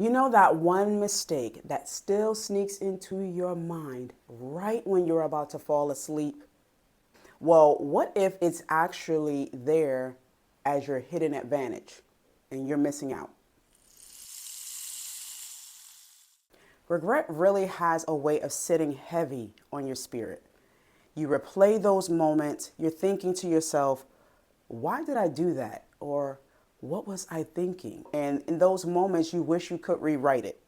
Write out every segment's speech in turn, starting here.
You know that one mistake that still sneaks into your mind right when you're about to fall asleep? Well, what if it's actually there as your hidden advantage and you're missing out? Regret really has a way of sitting heavy on your spirit. You replay those moments, you're thinking to yourself, why did I do that? Or what was I thinking? And in those moments, you wish you could rewrite it.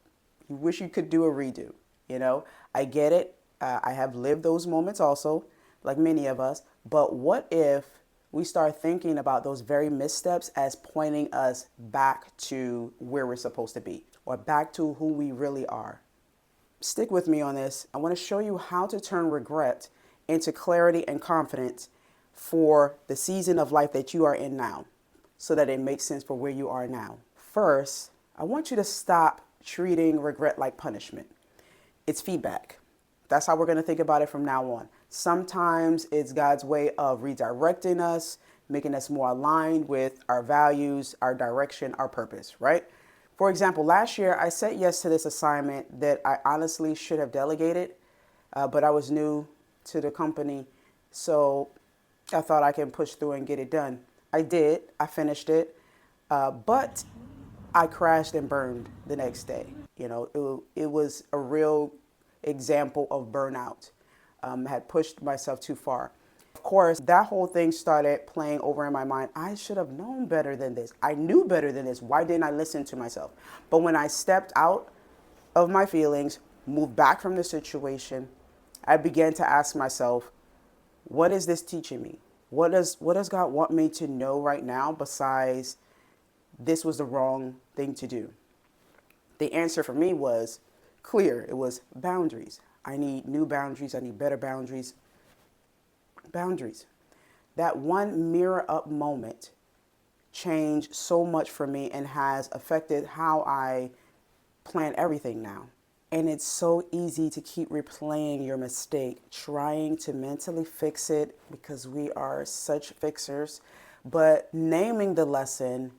You wish you could do a redo. You know, I get it. I have lived those moments also, like many of us. But what if we start thinking about those very missteps as pointing us back to where we're supposed to be or back to who we really are? Stick with me on this. I want to show you how to turn regret into clarity and confidence for the season of life that you are in now so that it makes sense for where you are now. First, I want you to stop treating regret like punishment. It's feedback. That's how we're going to think about it from now on. Sometimes it's God's way of redirecting us, making us more aligned with our values, our direction, our purpose, right? For example, last year I said yes to this assignment that I honestly should have delegated, but I was new to the company, so I thought I can push through and get it done. I did. I finished it, but I crashed and burned the next day. You know, it was a real example of burnout. I had pushed myself too far. Of course, that whole thing started playing over in my mind. I should have known better than this. I knew better than this. Why didn't I listen to myself? But when I stepped out of my feelings, moved back from the situation, I began to ask myself, what is this teaching me? What does God want me to know right now besides this was the wrong thing to do? The answer for me was clear. It was boundaries. I need new boundaries. I need better boundaries. Boundaries. That one mirror up moment changed so much for me and has affected how I plan everything now. And it's so easy to keep replaying your mistake, trying to mentally fix it because we are such fixers. But naming the lesson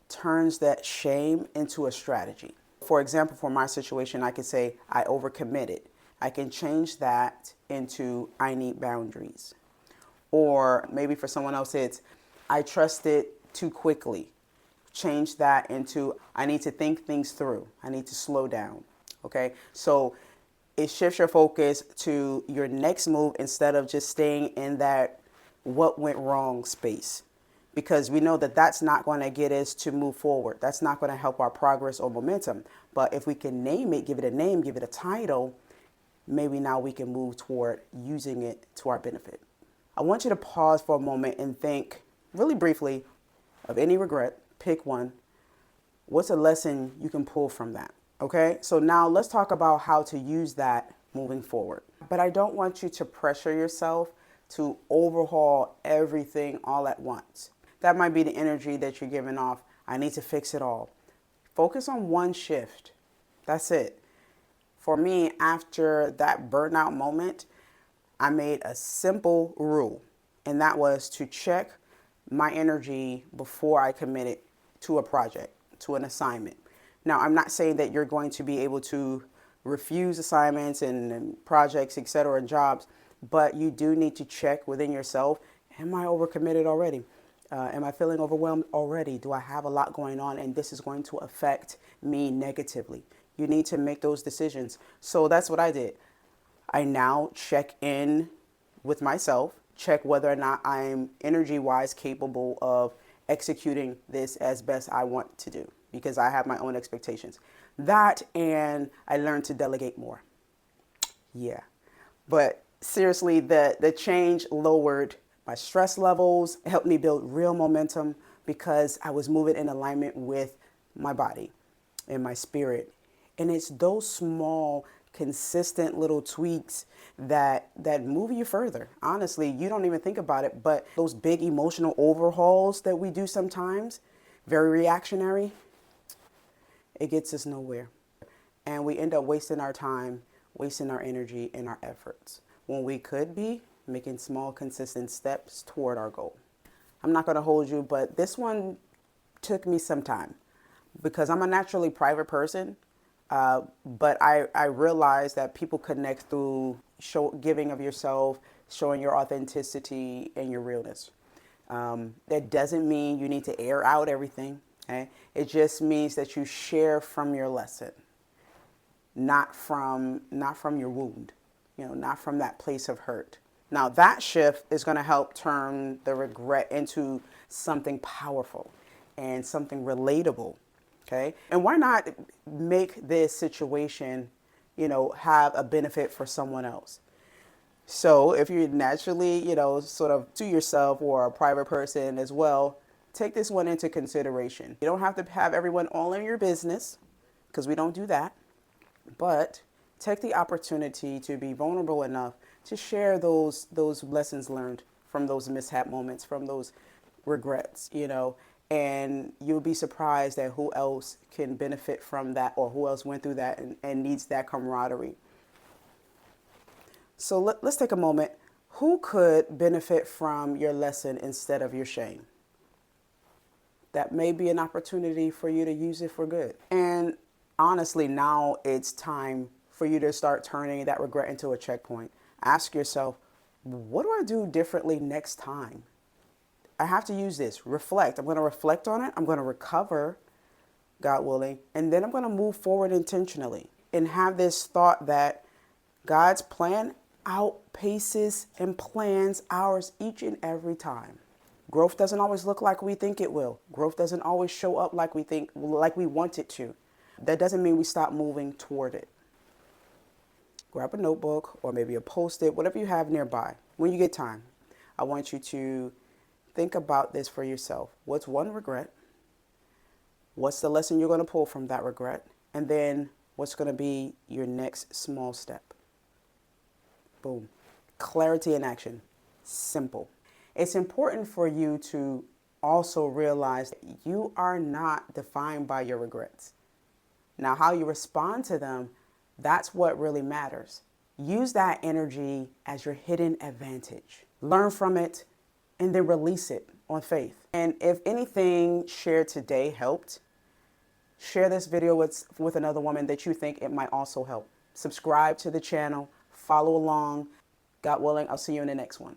turns that shame into a strategy. For example, for my situation, I could say I overcommitted. I can change that into I need boundaries. Or maybe for someone else, it's I trusted too quickly. Change that into I need to think things through. I need to slow down. Okay, so it shifts your focus to your next move instead of just staying in that what went wrong space. Because we know that that's not going to get us to move forward. That's not going to help our progress or momentum. But if we can name it, give it a name, give it a title, maybe now we can move toward using it to our benefit. I want you to pause for a moment and think really briefly of any regret. Pick one. What's a lesson you can pull from that? Okay, so now let's talk about how to use that moving forward. But I don't want you to pressure yourself to overhaul everything all at once. That might be the energy that you're giving off. I need to fix it all. Focus on one shift. That's it. For me, after that burnout moment, I made a simple rule, and that was to check my energy before I committed to a project, to an assignment. Now, I'm not saying that you're going to be able to refuse assignments and projects, etc., and jobs, but you do need to check within yourself, am I overcommitted already? Am I feeling overwhelmed already? Do I have a lot going on and this is going to affect me negatively? You need to make those decisions. So that's what I did. I now check in with myself, check whether or not I'm energy-wise capable of executing this as best I want to do because I have my own expectations. That and I learned to delegate more. Yeah. But seriously, the change lowered my stress levels, helped me build real momentum because I was moving in alignment with my body and my spirit. And it's those small, consistent little tweaks that move you further. Honestly, you don't even think about it, but those big emotional overhauls that we do sometimes, very reactionary, it gets us nowhere. And we end up wasting our time, wasting our energy and our efforts when we could be making small, consistent steps toward our goal. I'm not going to hold you, but this one took me some time. because I'm a naturally private person. But I realize that people connect through giving of yourself, showing your authenticity and your realness. That doesn't mean you need to air out everything. Okay? It just means that you share from your lesson, not from your wound, not from that place of hurt. Now that shift is going to help turn the regret into something powerful and something relatable. Okay? And why not make this situation, have a benefit for someone else? So if you're naturally, sort of to yourself or a private person as well, take this one into consideration. You don't have to have everyone all in your business, because we don't do that. But take the opportunity to be vulnerable enough to share those lessons learned from those mishap moments, from those regrets, and you'll be surprised at who else can benefit from that, or who else went through that and needs that camaraderie. So let's take a moment. Who could benefit from your lesson instead of your shame? That may be an opportunity for you to use it for good. And honestly, now it's time for you to start turning that regret into a checkpoint. Ask yourself, what do I do differently next time? I have to use this. Reflect. I'm going to reflect on it. I'm going to recover, God willing, and then I'm going to move forward intentionally and have this thought that God's plan outpaces and plans ours each and every time. Growth doesn't always look like we think it will. Growth doesn't always show up like we want it to. That doesn't mean we stop moving toward it. Grab a notebook or maybe a Post-it, whatever you have nearby. When you get time, I want you to think about this for yourself. What's one regret? What's the lesson you're going to pull from that regret? And then what's going to be your next small step? Boom. Clarity in action. Simple. It's important for you to also realize that you are not defined by your regrets. Now, how you respond to them, that's what really matters. Use that energy as your hidden advantage. Learn from it and then release it on faith. And if anything shared today helped, share this video with another woman that you think it might also help. Subscribe to the channel, follow along. God willing, I'll see you in the next one.